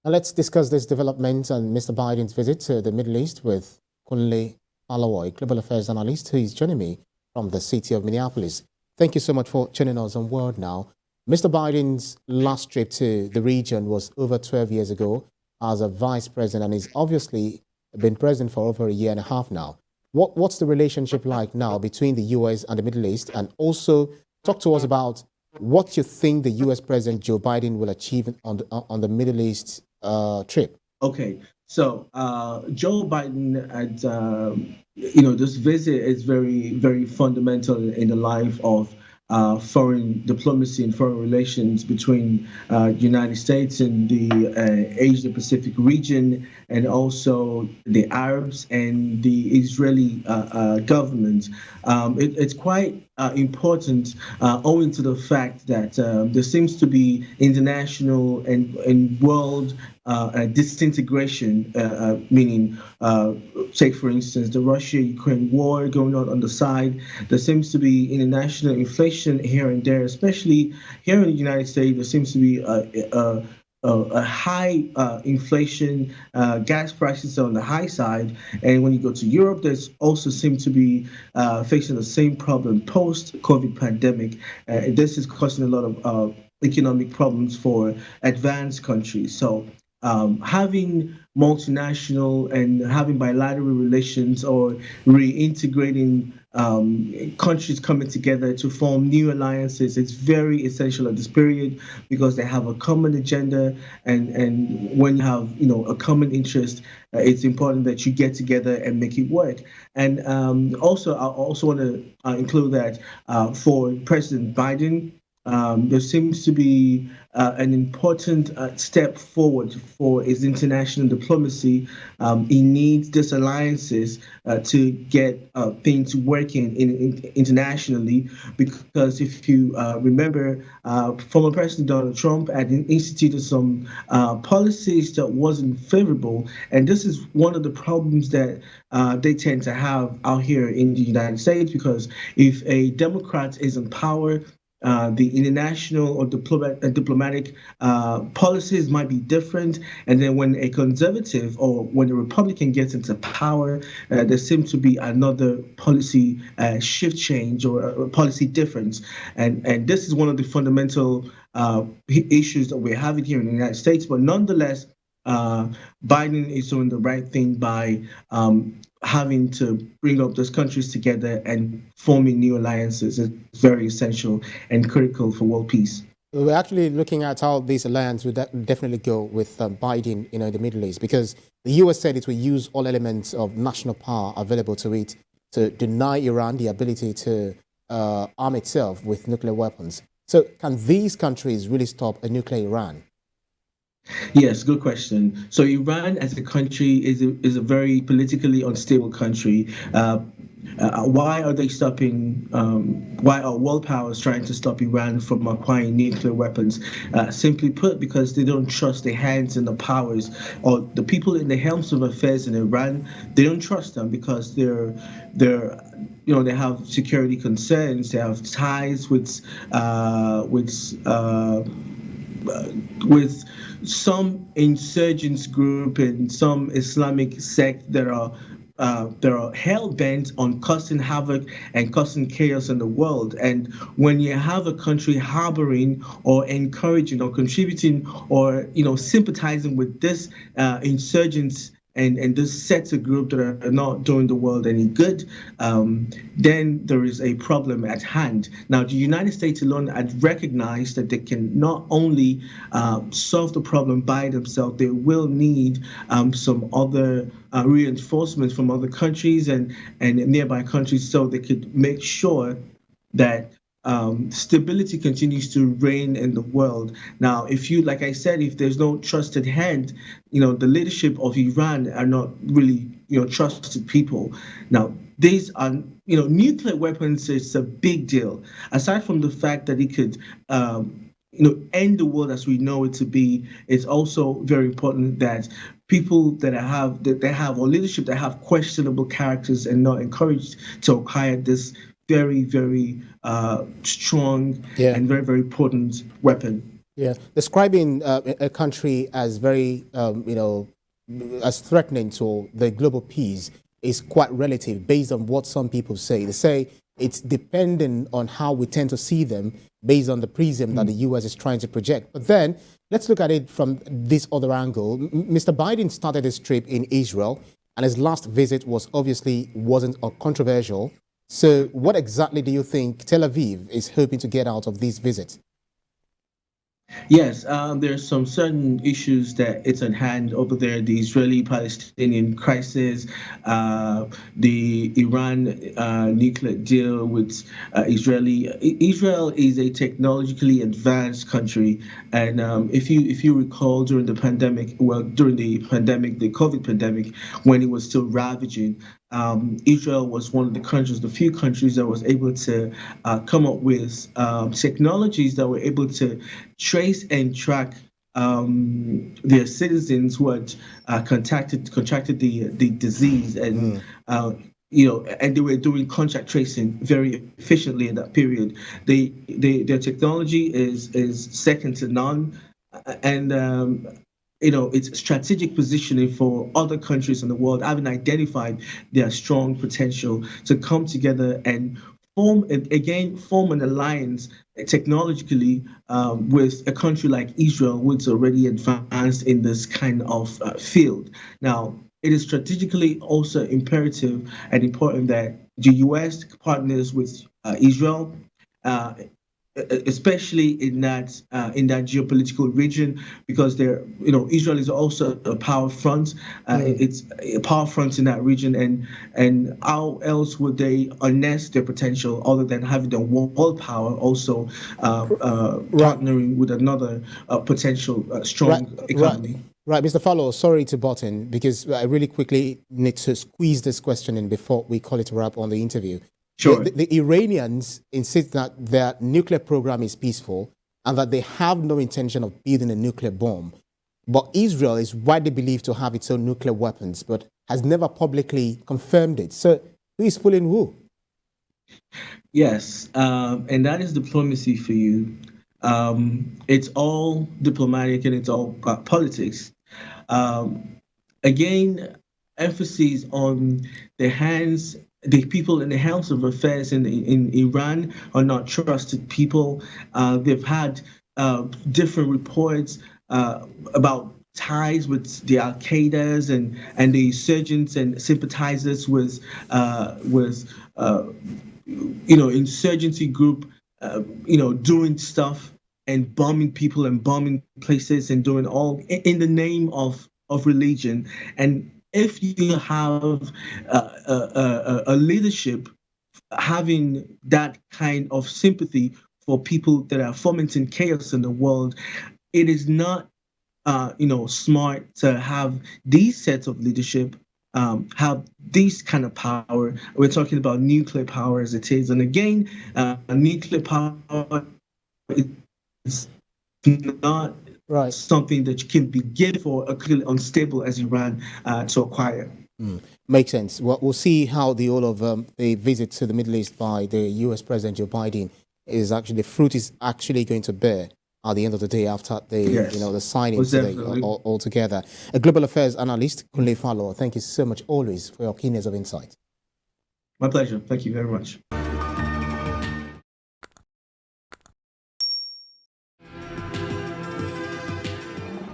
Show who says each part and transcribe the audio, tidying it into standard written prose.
Speaker 1: Now let's discuss this development and Mr. Biden's visit to the Middle East with Kunle Falowo, Global Affairs Analyst, who is joining me from the city of Minneapolis. Thank you so much for joining us on World Now. Mr. Biden's last trip to the region was over 12 years ago as a vice president, and he's obviously been president for over a year and a half now. What's the relationship like now between the U.S. and the Middle East? And also talk to us about what you think the U.S. President Joe Biden will achieve on the Middle East trip.
Speaker 2: Okay, so Joe Biden at this visit is very, very fundamental in the life of foreign diplomacy and foreign relations between the United States and the Asia Pacific region, and also the Arabs and the Israeli government. It's quite important owing to the fact that there seems to be international and world disintegration, meaning, take for instance, the Russia-Ukraine war going on the side. There seems to be international inflation here and there, especially here in the United States. There seems to be a high inflation, gas prices are on the high side. And when you go to Europe, there's also seem to be facing the same problem post-COVID pandemic. This is causing a lot of economic problems for advanced countries. So having multinational and having bilateral relations or reintegrating countries coming together to form new alliances is very essential at this period, because they have a common agenda, and when you have a common interest, it's important that you get together and make it work. And also, I also want to include that for President Biden, there seems to be an important step forward for his international diplomacy. He needs these alliances to get things working internationally, because if you remember, former President Donald Trump had instituted some policies that wasn't favorable, and this is one of the problems that they tend to have out here in the United States, because if a Democrat is in power, the international or diplomatic policies might be different. And then when a conservative or when a Republican gets into power, there seems to be another policy shift change or a policy difference. And this is one of the fundamental issues that we're having here in the United States. But nonetheless, Biden is doing the right thing by having to bring up those countries together and forming new alliances is very essential and critical for world peace.
Speaker 1: We're actually looking at how this alliance would definitely go with Biden, in the Middle East, because the U.S. said it will use all elements of national power available to it to deny Iran the ability to arm itself with nuclear weapons. So can these countries really stop a nuclear Iran?
Speaker 2: Yes, good question. So Iran as a country is a very politically unstable country. Why are they stopping? Why are world powers trying to stop Iran from acquiring nuclear weapons? Simply put, because they don't trust the hands and the powers, or the people in the helms of affairs in Iran. They don't trust them because they have security concerns. They have ties with some insurgents group and some Islamic sect that are hell-bent on causing havoc and causing chaos in the world. And when you have a country harboring or encouraging or contributing or sympathizing with this insurgents and this sets a group that are not doing the world any good, then there is a problem at hand. Now, the United States alone had recognized that they can not only solve the problem by themselves, they will need some other reinforcements from other countries and nearby countries, so they could make sure that stability continues to reign in the world. Now, like I said, if there's no trusted hand, the leadership of Iran are not really, trusted people. Now, these are, nuclear weapons is a big deal. Aside from the fact that it could, end the world as we know it to be, it's also very important that people that have or leadership that have questionable characters and not encouraged to acquire this very, very strong and very, very potent weapon.
Speaker 1: Yeah, describing a country as very, as threatening to the global peace is quite relative based on what some people say. They say it's dependent on how we tend to see them based on the prism that the U.S. is trying to project. But then let's look at it from this other angle. Mr. Biden started his trip in Israel, and his last visit wasn't controversial. So, what exactly do you think Tel Aviv is hoping to get out of this visit?
Speaker 2: Yes, there's some certain issues that it's at hand over there. The Israeli-Palestinian crisis, the Iran nuclear deal with Israeli. Israel is a technologically advanced country, and if you recall during the pandemic, the COVID pandemic, when it was still ravaging. Israel was one of the few countries that was able to come up with technologies that were able to trace and track their citizens who had contracted the disease, and and they were doing contact tracing very efficiently in that period. Their technology is second to none, and it's strategic positioning for other countries in the world, having identified their strong potential to come together and form an alliance technologically with a country like Israel, which is already advanced in this kind of field. Now, it is strategically also imperative and important that the U.S. partners with Israel, especially in that geopolitical region, because Israel is also a power front. It's a power front in that region, and how else would they harness their potential other than having the world power also partnering with another potential strong economy?
Speaker 1: Right, Mr. Falowo, sorry to butt in because I really quickly need to squeeze this question in before we call it a wrap on the interview.
Speaker 2: Sure.
Speaker 1: The Iranians insist that their nuclear program is peaceful and that they have no intention of building a nuclear bomb. But Israel is widely believed to have its own nuclear weapons, but has never publicly confirmed it. So who is fooling who?
Speaker 2: Yes, and that is diplomacy for you. It's all diplomatic and it's all politics. Again, emphasis on the people in the House of Affairs in Iran are not trusted people. They've had different reports about ties with the Al Qaeda's and the insurgents and sympathizers with insurgency group, doing stuff and bombing people and bombing places and doing all in the name of religion. And if you have a leadership having that kind of sympathy for people that are fomenting chaos in the world, it is not smart to have these sets of leadership have this kind of power. We're talking about nuclear power as it is, and again, nuclear power is not something that can be given for a clearly unstable as Iran to acquire.
Speaker 1: Makes sense. Well, we'll see how the whole of the visit to the Middle East by the U.S. President Joe Biden the fruit is actually going to bear at the end of the day after the signing today altogether. A Global Affairs Analyst, Kunle Falowo, thank you so much always for your keenness of insight.
Speaker 2: My pleasure. Thank you very much.